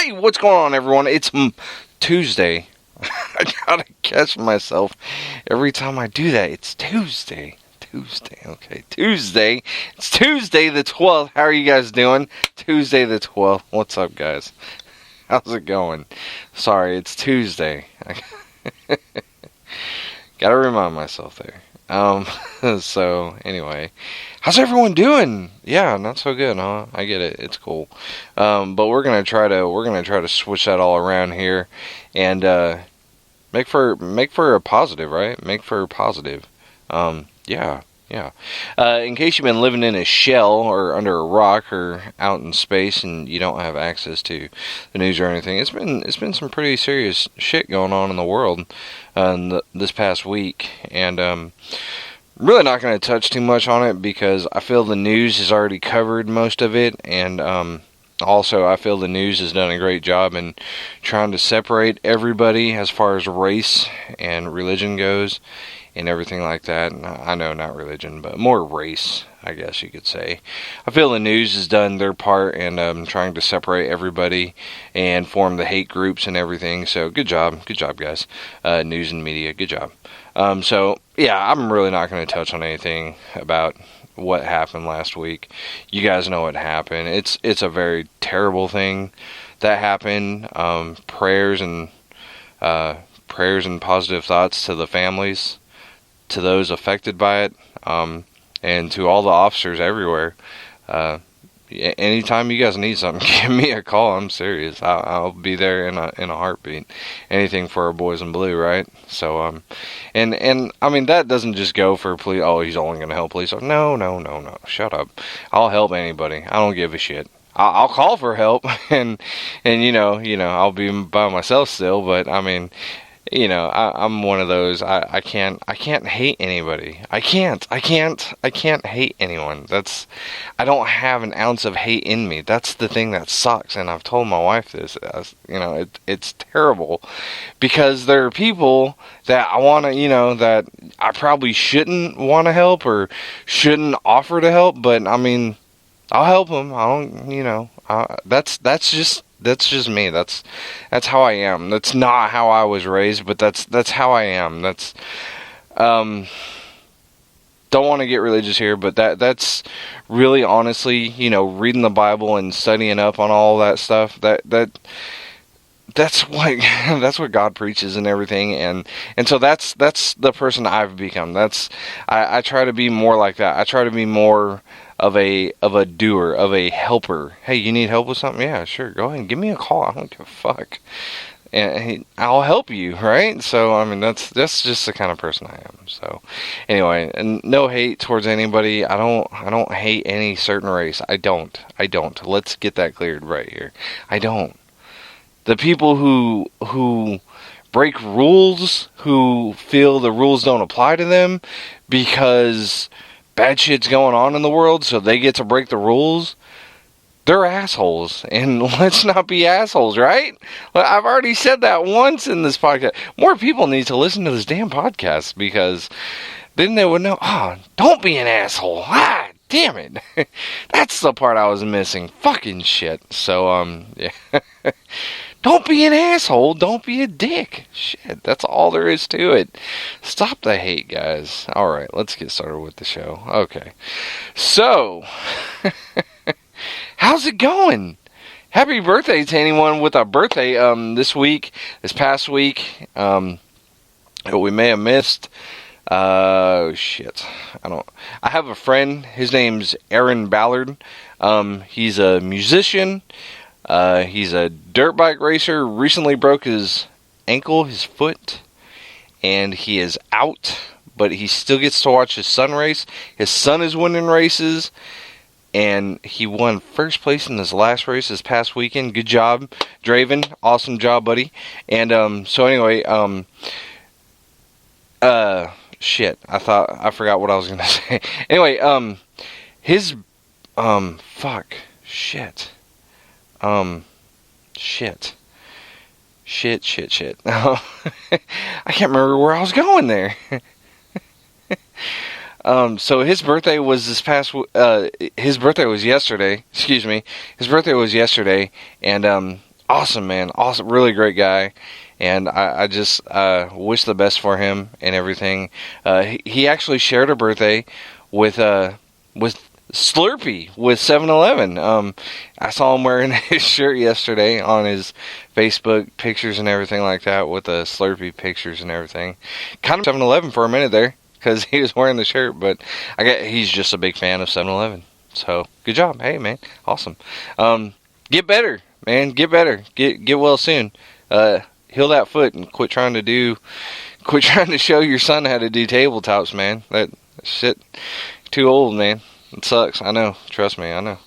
Hey, what's going on, everyone? It's Tuesday. I gotta catch myself every time I do that. It's Tuesday. Okay, Tuesday. It's Tuesday the 12th. How are you guys doing? Tuesday the 12th. What's up, guys? How's it going? Sorry, it's Tuesday. Gotta remind myself there. So anyway, how's everyone doing? Yeah, not so good, huh? I get it. It's cool. But we're gonna try to switch that all around here, and make for a positive, right? Make for a positive. Yeah. In case you've been living in a shell or under a rock or out in space and you don't have access to the news or anything, it's been some pretty serious shit going on in the world this past week, and really not going to touch too much on it because I feel the news has already covered most of it, and also I feel the news has done a great job in trying to separate everybody as far as race and religion goes and everything like that. I know, not religion, but more race, I guess you could say. I feel the news has done their part in trying to separate everybody and form the hate groups and everything. So good job guys. News and media, good job. So yeah, I'm really not going to touch on anything about what happened last week. You guys know what happened. It's a very terrible thing that happened. Prayers and positive thoughts to the families, to those affected by it, and to all the officers everywhere. Anytime you guys need something, give me a call. I'm serious. I'll be there in a heartbeat. Anything for our boys in blue, right? So and I mean, that doesn't just go for police. Oh, he's only going to help police. No. Shut up. I'll help anybody. I don't give a shit. I'll call for help, and you know I'll be by myself still. But I mean, I'm one of those. I can't hate anybody. I can't hate anyone. I don't have an ounce of hate in me. That's the thing that sucks. And I've told my wife this. It's terrible because there are people that I want to, that I probably shouldn't want to help or shouldn't offer to help. But I mean, I'll help them. I don't, that's just me. That's how I am. That's not how I was raised, but that's how I am. That's don't want to get religious here, but that's really honestly, reading the Bible and studying up on all that stuff. That's what God preaches and everything, and so that's the person I've become. I try to be more like that. I try to be more of a doer, of a helper. Hey, you need help with something? Yeah, sure. Go ahead and give me a call. I don't give a fuck. And I'll help you, right? So, I mean, that's just the kind of person I am. So, anyway, and no hate towards anybody. I don't hate any certain race. I don't. Let's get that cleared right here. I don't. The people who break rules, who feel the rules don't apply to them because bad shit's going on in the world, so they get to break the rules, they're assholes. And let's not be assholes, right? I've already said that once in this podcast. More people need to listen to this damn podcast, because then they would know, don't be an asshole. Damn it. That's the part I was missing. Fucking shit. So, yeah. Don't be an asshole. Don't be a dick. Shit, that's all there is to it. Stop the hate, guys. Alright, let's get started with the show. Okay. So, how's it going? Happy birthday to anyone with a birthday this past week, that we may have missed. Shit. I have a friend. His name's Aaron Ballard. He's a musician. He's a dirt bike racer. Recently broke his ankle, his foot, and he is out, but he still gets to watch his son race. His son is winning races, and he won first place in his last race this past weekend. Good job, Draven. Awesome job, buddy. And, so anyway, shit. I forgot what I was gonna say. Anyway, Shit. I can't remember where I was going there. So his birthday was his birthday was yesterday. Excuse me. His birthday was yesterday, and awesome, man. Awesome, really great guy. And I just wish the best for him and everything. He actually shared a birthday with Slurpee with 7-Eleven. I saw him wearing his shirt yesterday on his Facebook pictures and everything like that with the Slurpee pictures and everything. Kind of 7-Eleven for a minute there because he was wearing the shirt, but he's just a big fan of 7-Eleven. So good job, hey man, awesome. Get better, man. Get better. Get well soon. Heal that foot and quit trying to show your son how to do tabletops, man. That shit, too old, man. It sucks. I know. Trust me, I know.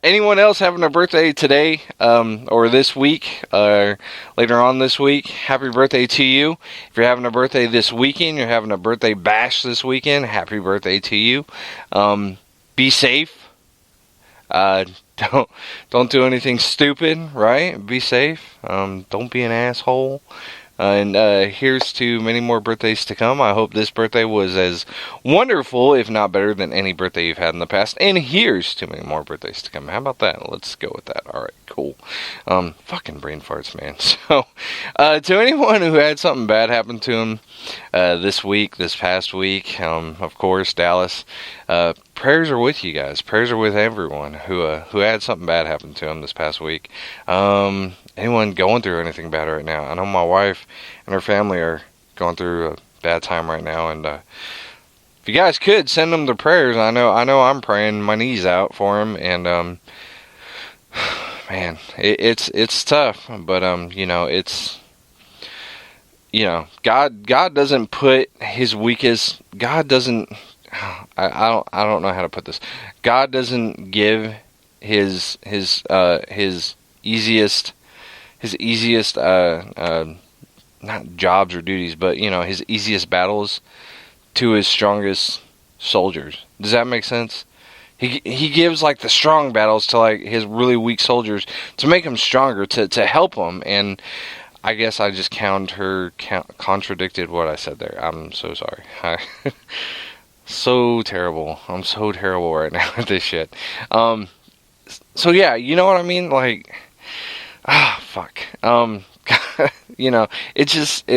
Anyone else having a birthday today, or this week, or later on this week, happy birthday to you. If you're having a birthday this weekend, you're having a birthday bash this weekend, happy birthday to you. Be safe. Don't do anything stupid, right? Be safe. Don't be an asshole. And here's to many more birthdays to come. I hope this birthday was as wonderful, if not better, than any birthday you've had in the past. And here's to many more birthdays to come. How about that? Let's go with that. All right, cool. Fucking brain farts, man. So, to anyone who had something bad happen to him this past week, of course, Dallas, prayers are with you guys. Prayers are with everyone who had something bad happen to him this past week. Anyone going through anything bad right now? I know my wife and her family are going through a bad time right now, and if you guys could send them the prayers, I know I'm praying my knees out for them, and man, it's tough, but it's God doesn't put his weakest. God doesn't. I don't know how to put this. God doesn't give his easiest not jobs or duties, but his easiest battles to his strongest soldiers. Does that make sense? He gives like the strong battles to like his really weak soldiers to make them stronger, to help them. And I guess I just contradicted what I said there. I'm so sorry. So terrible. I'm so terrible right now with this shit. So yeah, you know what I mean? Like, fuck. It's just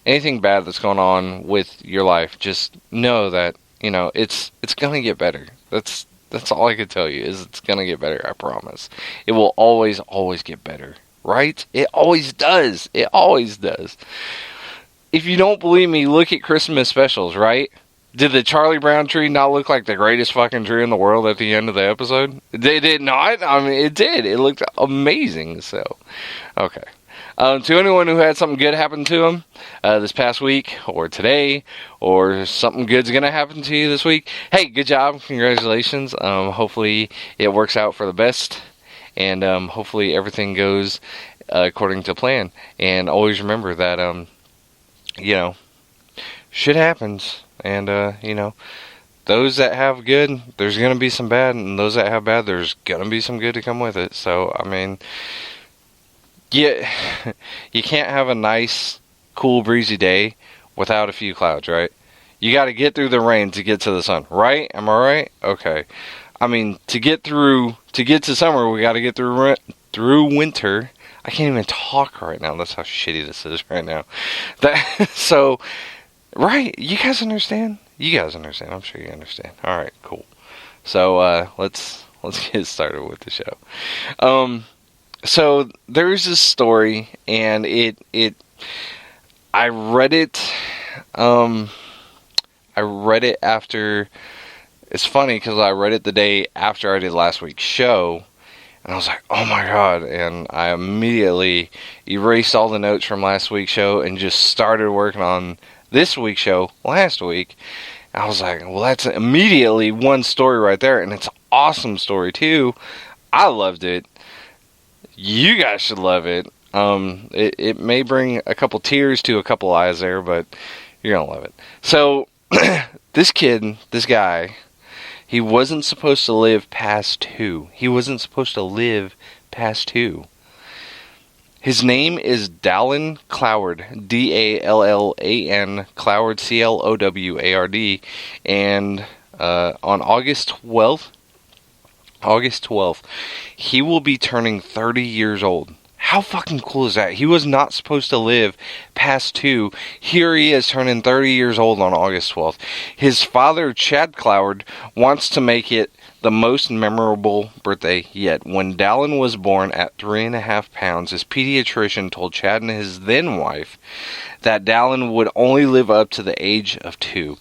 anything bad that's going on with your life, just know that, it's gonna get better. That's all I can tell you, is it's gonna get better, I promise. It will always get better, right? It always does. It always does. If you don't believe me, look at Christmas specials, right? Did the Charlie Brown tree not look like the greatest fucking tree in the world at the end of the episode? It did not? I mean, it did. It looked amazing, so. Okay. To anyone who had something good happen to them this past week, or today, or something good's going to happen to you this week, hey, good job. Congratulations. Hopefully it works out for the best, and hopefully everything goes according to plan. And always remember that, shit happens. And, those that have good, there's going to be some bad, and those that have bad, there's going to be some good to come with it. So, I mean, you can't have a nice, cool, breezy day without a few clouds, right? You got to get through the rain to get to the sun, right? Am I right? Okay. I mean, to get to summer, we got to get through winter. I can't even talk right now. That's how shitty this is right now. So... Right, you guys understand? You guys understand. I'm sure you understand. All right, cool. So let's get started with the show. So there's this story, and I read it. I read it after. It's funny because I read it the day after I did last week's show, and I was like, oh my god, and I immediately erased all the notes from last week's show and just started working on this week's show last week. I was like, well, that's immediately one story right there, and it's an awesome story too. I loved it. You guys should love it. It may bring a couple tears to a couple eyes there, but you're gonna love it. So this guy, he wasn't supposed to live past 2. He wasn't supposed to live past 2. His name is Dallin Cloward, Dallan Cloward, Cloward, and on August 12th, he will be turning 30 years old. How fucking cool is that? He was not supposed to live past 2. Here he is turning 30 years old on August 12th. His father, Chad Cloward, wants to make it the most memorable birthday yet. When Dallin was born at 3.5 pounds, his pediatrician told Chad and his then wife that Dallin would only live up to the age of 2.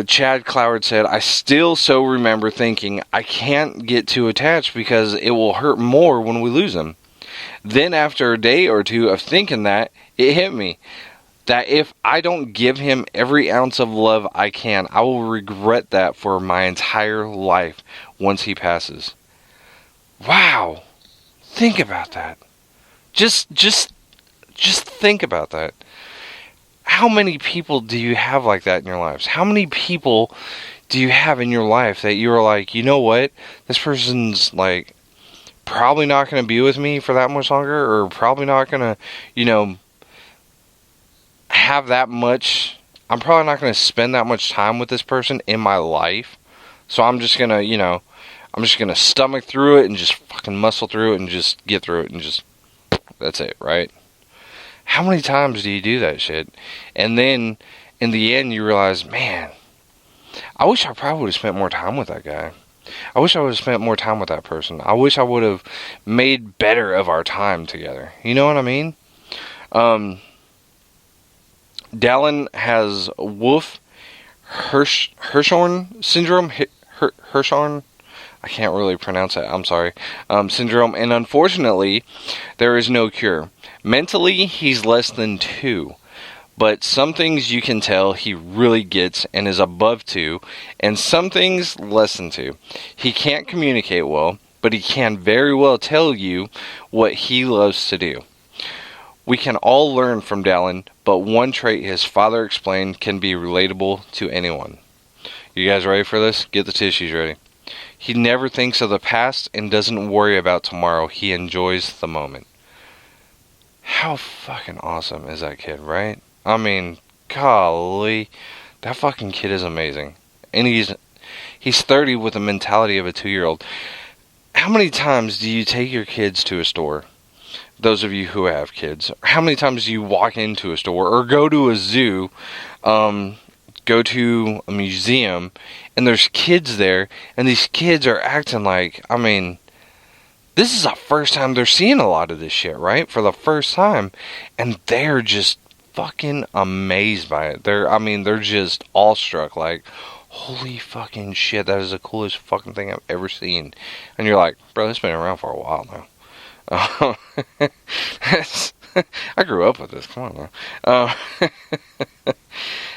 Chad Cloward said, I still so remember thinking, I can't get too attached because it will hurt more when we lose him. Then after a day or two of thinking that, it hit me that if I don't give him every ounce of love I can, I will regret that for my entire life once he passes. Wow. Think about that. Just think about that. How many people do you have like that in your lives? How many people do you have in your life that you're like, you know what? This person's like probably not going to be with me for that much longer, or probably not going to, have that much. I'm probably not going to spend that much time with this person in my life. So I'm just going to, I'm just going to stomach through it and just fucking muscle through it and just get through it and just, that's it, right? How many times do you do that shit? And then, in the end, you realize, man, I wish I probably would have spent more time with that guy. I wish I would have spent more time with that person. I wish I would have made better of our time together. You know what I mean? Dallin has Wolff-Hirschhorn syndrome. Hirschhorn? I can't really pronounce it. I'm sorry. Syndrome. And unfortunately, there is no cure. Mentally, he's less than 2. But some things you can tell he really gets and is above 2. And some things less than 2. He can't communicate well, but he can very well tell you what he loves to do. We can all learn from Dallin, but one trait his father explained can be relatable to anyone. You guys ready for this? Get the tissues ready. He never thinks of the past and doesn't worry about tomorrow. He enjoys the moment. How fucking awesome is that kid, right? I mean, golly, that fucking kid is amazing. And he's 30 with the mentality of a 2-year-old. How many times do you take your kids to a store? Those of you who have kids. How many times do you walk into a store or go to a zoo, go to a museum, and there's kids there, and these kids are acting like, I mean, this is the first time they're seeing a lot of this shit, right? For the first time. And they're just fucking amazed by it. They're just awestruck. Like, holy fucking shit, that is the coolest fucking thing I've ever seen. And you're like, bro, this has been around for a while now. I grew up with this. Come on now.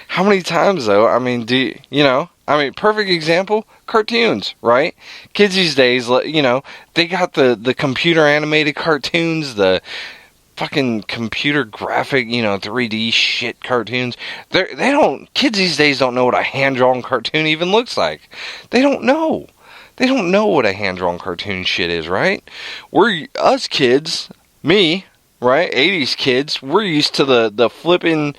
How many times, though? I mean, perfect example, cartoons, right? Kids these days, they got the computer animated cartoons, the fucking computer graphic, 3D shit cartoons. Kids these days don't know what a hand-drawn cartoon even looks like. They don't know. They don't know what a hand-drawn cartoon shit is, right? Us kids, me, right, 80s kids, we're used to the flipping,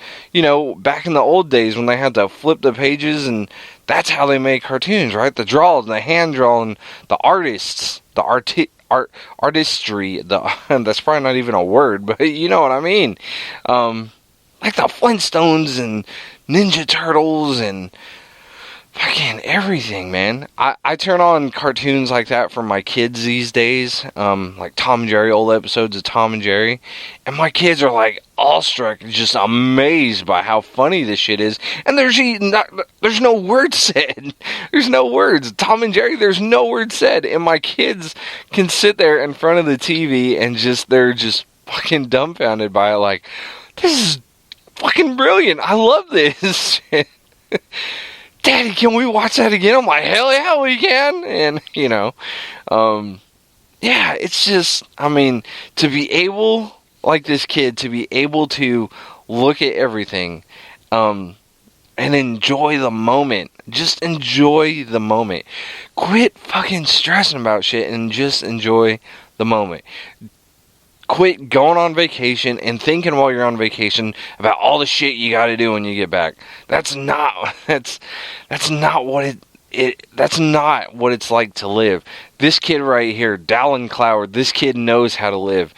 back in the old days when they had to flip the pages, and that's how they make cartoons, right? The draws, the hand-drawn, the artists, the artistry, that's probably not even a word, but you know what I mean. Like the Flintstones and Ninja Turtles and fucking everything, man. I turn on cartoons like that for my kids these days, like Tom and Jerry, old episodes of Tom and Jerry, and my kids are like awestruck, just amazed by how funny this shit is, and there's no words said. There's no words. Tom and Jerry, there's no words said, and my kids can sit there in front of the TV and they're just fucking dumbfounded by it, like, this is fucking brilliant. I love this shit. Daddy, can we watch that again? I'm like, hell yeah, we can. And, yeah, it's just, to be able, like this kid, to be able to look at everything, and enjoy the moment. Just enjoy the moment. Quit fucking stressing about shit and just enjoy the moment. Quit going on vacation and thinking while you're on vacation about all the shit you got to do when you get back. That's not what it's like to live. This kid right here, Dallin Cloward, this kid knows how to live.